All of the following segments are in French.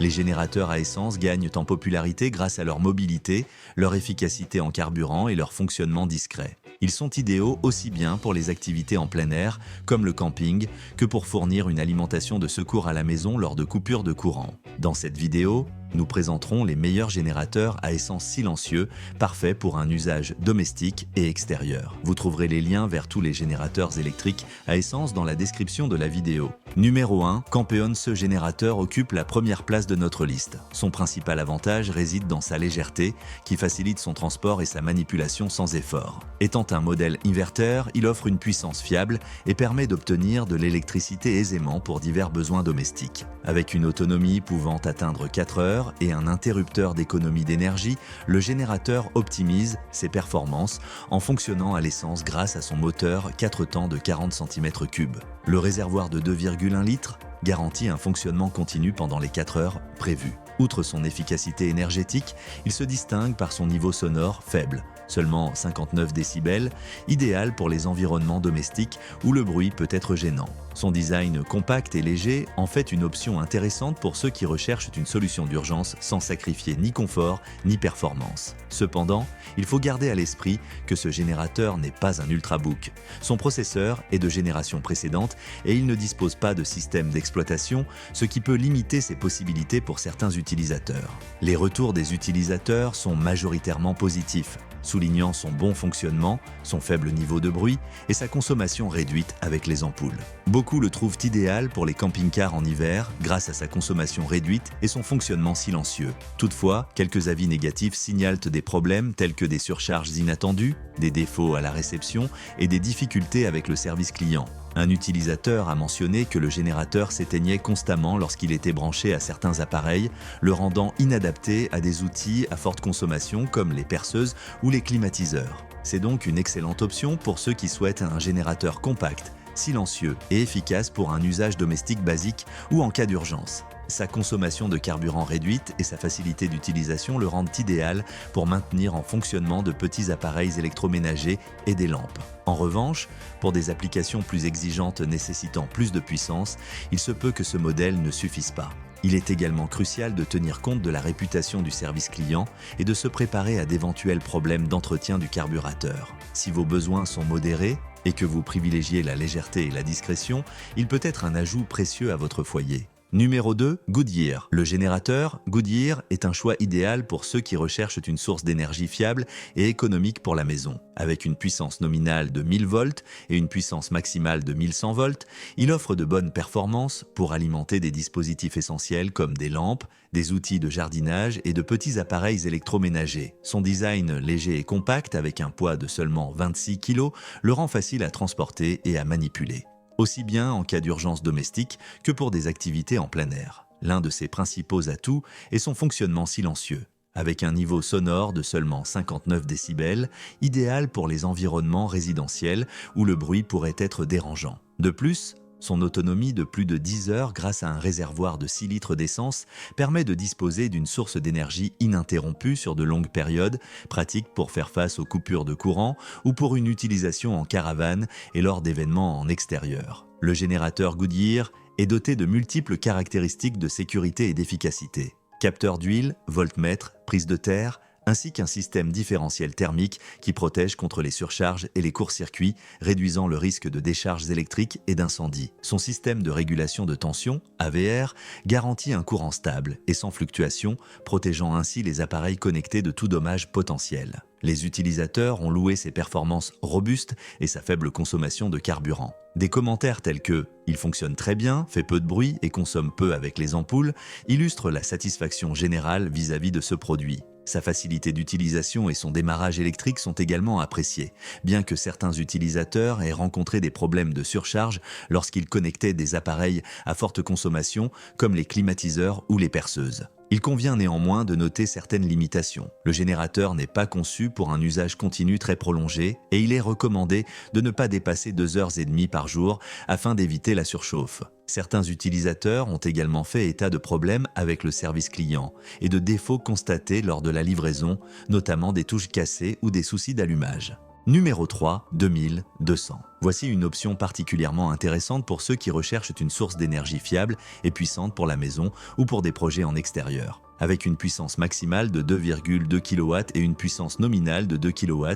Les générateurs à essence gagnent en popularité grâce à leur mobilité, leur efficacité en carburant et leur fonctionnement discret. Ils sont idéaux aussi bien pour les activités en plein air, comme le camping, que pour fournir une alimentation de secours à la maison lors de coupures de courant. Dans cette vidéo, nous présenterons les meilleurs générateurs à essence silencieux, parfaits pour un usage domestique et extérieur. Vous trouverez les liens vers tous les générateurs électriques à essence dans la description de la vidéo. Numéro 1, Campeon. Ce générateur occupe la première place de notre liste. Son principal avantage réside dans sa légèreté, qui facilite son transport et sa manipulation sans effort. Étant un modèle inverter, il offre une puissance fiable et permet d'obtenir de l'électricité aisément pour divers besoins domestiques. Avec une autonomie pouvant atteindre 4 heures, et un interrupteur d'économie d'énergie, le générateur optimise ses performances en fonctionnant à l'essence grâce à son moteur 4 temps de 40 cm3. Le réservoir de 2,1 litres garantit un fonctionnement continu pendant les 4 heures prévues. Outre son efficacité énergétique, il se distingue par son niveau sonore faible, seulement 59 décibels, idéal pour les environnements domestiques où le bruit peut être gênant. Son design compact et léger en fait une option intéressante pour ceux qui recherchent une solution d'urgence sans sacrifier ni confort ni performance. Cependant, il faut garder à l'esprit que ce générateur n'est pas un ultrabook. Son processeur est de génération précédente et il ne dispose pas de système d'exploitation, ce qui peut limiter ses possibilités pour certains utilisateurs. Les retours des utilisateurs sont majoritairement positifs, soulignant son bon fonctionnement, son faible niveau de bruit et sa consommation réduite avec les ampoules. Beaucoup le trouvent idéal pour les camping-cars en hiver grâce à sa consommation réduite et son fonctionnement silencieux. Toutefois, quelques avis négatifs signalent des problèmes tels que des surcharges inattendues, des défauts à la réception et des difficultés avec le service client. Un utilisateur a mentionné que le générateur s'éteignait constamment lorsqu'il était branché à certains appareils, le rendant inadapté à des outils à forte consommation comme les perceuses ou les climatiseurs. C'est donc une excellente option pour ceux qui souhaitent un générateur compact, silencieux et efficace pour un usage domestique basique ou en cas d'urgence. Sa consommation de carburant réduite et sa facilité d'utilisation le rendent idéal pour maintenir en fonctionnement de petits appareils électroménagers et des lampes. En revanche, pour des applications plus exigeantes nécessitant plus de puissance, il se peut que ce modèle ne suffise pas. Il est également crucial de tenir compte de la réputation du service client et de se préparer à d'éventuels problèmes d'entretien du carburateur. Si vos besoins sont modérés et que vous privilégiez la légèreté et la discrétion, il peut être un ajout précieux à votre foyer. Numéro 2, Goodyear. Le générateur Goodyear est un choix idéal pour ceux qui recherchent une source d'énergie fiable et économique pour la maison. Avec une puissance nominale de 1000 volts et une puissance maximale de 1100 volts, il offre de bonnes performances pour alimenter des dispositifs essentiels comme des lampes, des outils de jardinage et de petits appareils électroménagers. Son design léger et compact avec un poids de seulement 26 kg le rend facile à transporter et à manipuler, aussi bien en cas d'urgence domestique que pour des activités en plein air. L'un de ses principaux atouts est son fonctionnement silencieux, avec un niveau sonore de seulement 59 décibels, idéal pour les environnements résidentiels où le bruit pourrait être dérangeant. De plus, son autonomie de plus de 10 heures grâce à un réservoir de 6 litres d'essence permet de disposer d'une source d'énergie ininterrompue sur de longues périodes, pratique pour faire face aux coupures de courant ou pour une utilisation en caravane et lors d'événements en extérieur. Le générateur Goodyear est doté de multiples caractéristiques de sécurité et d'efficacité. Capteur d'huile, voltmètre, prise de terre, ainsi qu'un système différentiel thermique qui protège contre les surcharges et les courts-circuits, réduisant le risque de décharges électriques et d'incendie. Son système de régulation de tension, AVR, garantit un courant stable et sans fluctuation, protégeant ainsi les appareils connectés de tout dommage potentiel. Les utilisateurs ont loué ses performances robustes et sa faible consommation de carburant. Des commentaires tels que « il fonctionne très bien, fait peu de bruit et consomme peu avec les ampoules » illustrent la satisfaction générale vis-à-vis de ce produit. Sa facilité d'utilisation et son démarrage électrique sont également appréciés, bien que certains utilisateurs aient rencontré des problèmes de surcharge lorsqu'ils connectaient des appareils à forte consommation comme les climatiseurs ou les perceuses. Il convient néanmoins de noter certaines limitations. Le générateur n'est pas conçu pour un usage continu très prolongé et il est recommandé de ne pas dépasser 2h30 par jour afin d'éviter la surchauffe. Certains utilisateurs ont également fait état de problèmes avec le service client et de défauts constatés lors de la livraison, notamment des touches cassées ou des soucis d'allumage. Numéro 3, 2200. Voici une option particulièrement intéressante pour ceux qui recherchent une source d'énergie fiable et puissante pour la maison ou pour des projets en extérieur. Avec une puissance maximale de 2,2 kW et une puissance nominale de 2 kW,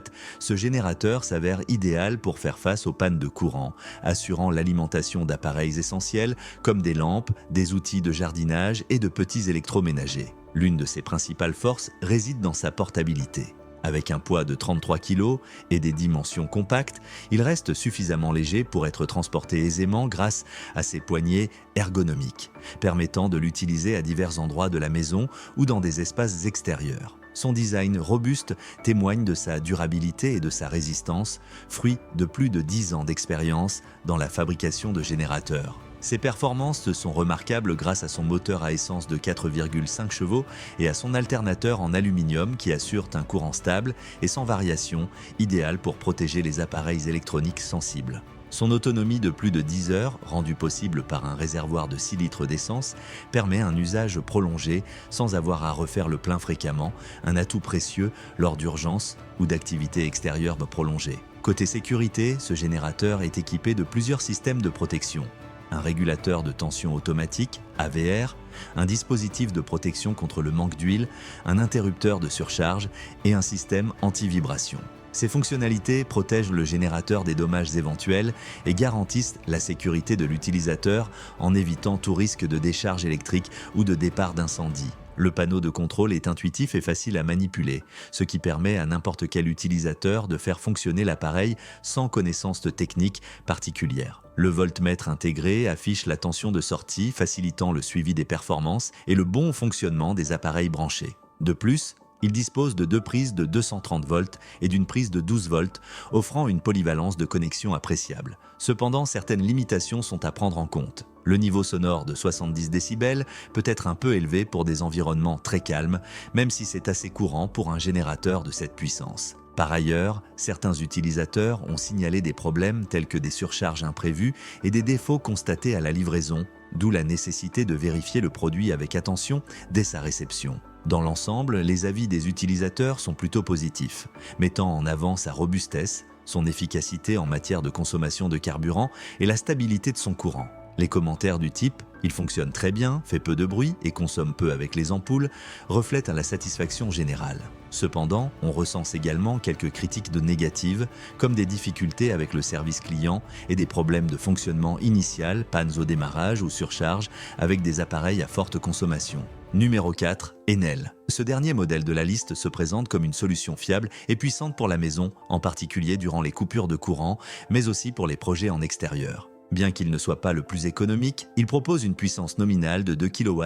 ce générateur s'avère idéal pour faire face aux pannes de courant, assurant l'alimentation d'appareils essentiels comme des lampes, des outils de jardinage et de petits électroménagers. L'une de ses principales forces réside dans sa portabilité. Avec un poids de 33 kg et des dimensions compactes, il reste suffisamment léger pour être transporté aisément grâce à ses poignées ergonomiques, permettant de l'utiliser à divers endroits de la maison ou dans des espaces extérieurs. Son design robuste témoigne de sa durabilité et de sa résistance, fruit de plus de 10 ans d'expérience dans la fabrication de générateurs. Ses performances sont remarquables grâce à son moteur à essence de 4,5 chevaux et à son alternateur en aluminium qui assure un courant stable et sans variation, idéal pour protéger les appareils électroniques sensibles. Son autonomie de plus de 10 heures, rendue possible par un réservoir de 6 litres d'essence, permet un usage prolongé sans avoir à refaire le plein fréquemment, un atout précieux lors d'urgences ou d'activités extérieures prolongées. Côté sécurité, ce générateur est équipé de plusieurs systèmes de protection. Un régulateur de tension automatique, AVR, un dispositif de protection contre le manque d'huile, un interrupteur de surcharge et un système anti-vibration. Ces fonctionnalités protègent le générateur des dommages éventuels et garantissent la sécurité de l'utilisateur en évitant tout risque de décharge électrique ou de départ d'incendie. Le panneau de contrôle est intuitif et facile à manipuler, ce qui permet à n'importe quel utilisateur de faire fonctionner l'appareil sans connaissance technique particulière. Le voltmètre intégré affiche la tension de sortie, facilitant le suivi des performances et le bon fonctionnement des appareils branchés. De plus, il dispose de 2 prises de 230 volts et d'une prise de 12 volts, offrant une polyvalence de connexion appréciable. Cependant, certaines limitations sont à prendre en compte. Le niveau sonore de 70 décibels peut être un peu élevé pour des environnements très calmes, même si c'est assez courant pour un générateur de cette puissance. Par ailleurs, certains utilisateurs ont signalé des problèmes tels que des surcharges imprévues et des défauts constatés à la livraison, d'où la nécessité de vérifier le produit avec attention dès sa réception. Dans l'ensemble, les avis des utilisateurs sont plutôt positifs, mettant en avant sa robustesse, son efficacité en matière de consommation de carburant et la stabilité de son courant. Les commentaires du type « il fonctionne très bien, fait peu de bruit et consomme peu avec les ampoules » reflètent la satisfaction générale. Cependant, on recense également quelques critiques négatives, comme des difficultés avec le service client et des problèmes de fonctionnement initial, pannes au démarrage ou surcharge avec des appareils à forte consommation. Numéro 4, Enel. Ce dernier modèle de la liste se présente comme une solution fiable et puissante pour la maison, en particulier durant les coupures de courant, mais aussi pour les projets en extérieur. Bien qu'il ne soit pas le plus économique, il propose une puissance nominale de 2 kW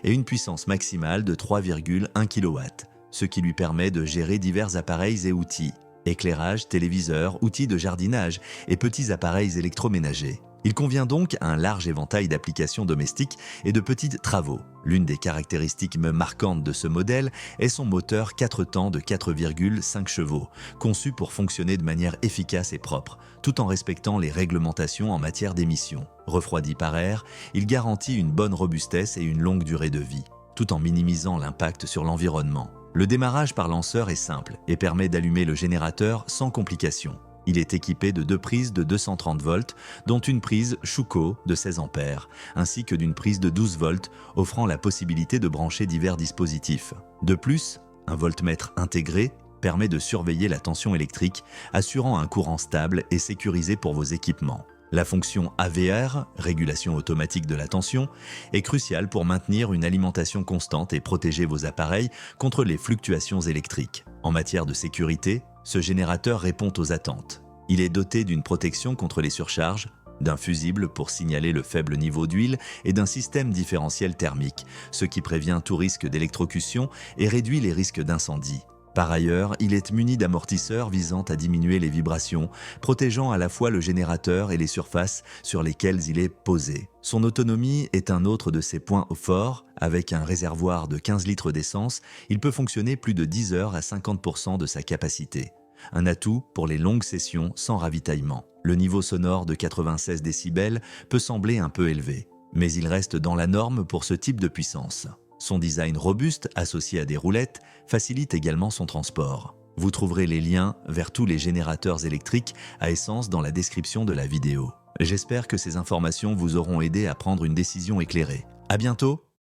et une puissance maximale de 3,1 kW, ce qui lui permet de gérer divers appareils et outils, éclairage, téléviseur, outils de jardinage et petits appareils électroménagers. Il convient donc à un large éventail d'applications domestiques et de petits travaux. L'une des caractéristiques marquantes de ce modèle est son moteur 4 temps de 4,5 chevaux, conçu pour fonctionner de manière efficace et propre, tout en respectant les réglementations en matière d'émissions. Refroidi par air, il garantit une bonne robustesse et une longue durée de vie, tout en minimisant l'impact sur l'environnement. Le démarrage par lanceur est simple et permet d'allumer le générateur sans complication. Il est équipé de 2 prises de 230 volts, dont une prise Schuko de 16 ampères, ainsi que d'une prise de 12 volts, offrant la possibilité de brancher divers dispositifs. De plus, un voltmètre intégré permet de surveiller la tension électrique, assurant un courant stable et sécurisé pour vos équipements. La fonction AVR, régulation automatique de la tension, est cruciale pour maintenir une alimentation constante et protéger vos appareils contre les fluctuations électriques. En matière de sécurité, ce générateur répond aux attentes. Il est doté d'une protection contre les surcharges, d'un fusible pour signaler le faible niveau d'huile et d'un système différentiel thermique, ce qui prévient tout risque d'électrocution et réduit les risques d'incendie. Par ailleurs, il est muni d'amortisseurs visant à diminuer les vibrations, protégeant à la fois le générateur et les surfaces sur lesquelles il est posé. Son autonomie est un autre de ses points forts. Avec un réservoir de 15 litres d'essence, il peut fonctionner plus de 10 heures à 50% de sa capacité. Un atout pour les longues sessions sans ravitaillement. Le niveau sonore de 96 décibels peut sembler un peu élevé, mais il reste dans la norme pour ce type de puissance. Son design robuste, associé à des roulettes, facilite également son transport. Vous trouverez les liens vers tous les générateurs électriques à essence dans la description de la vidéo. J'espère que ces informations vous auront aidé à prendre une décision éclairée. À bientôt!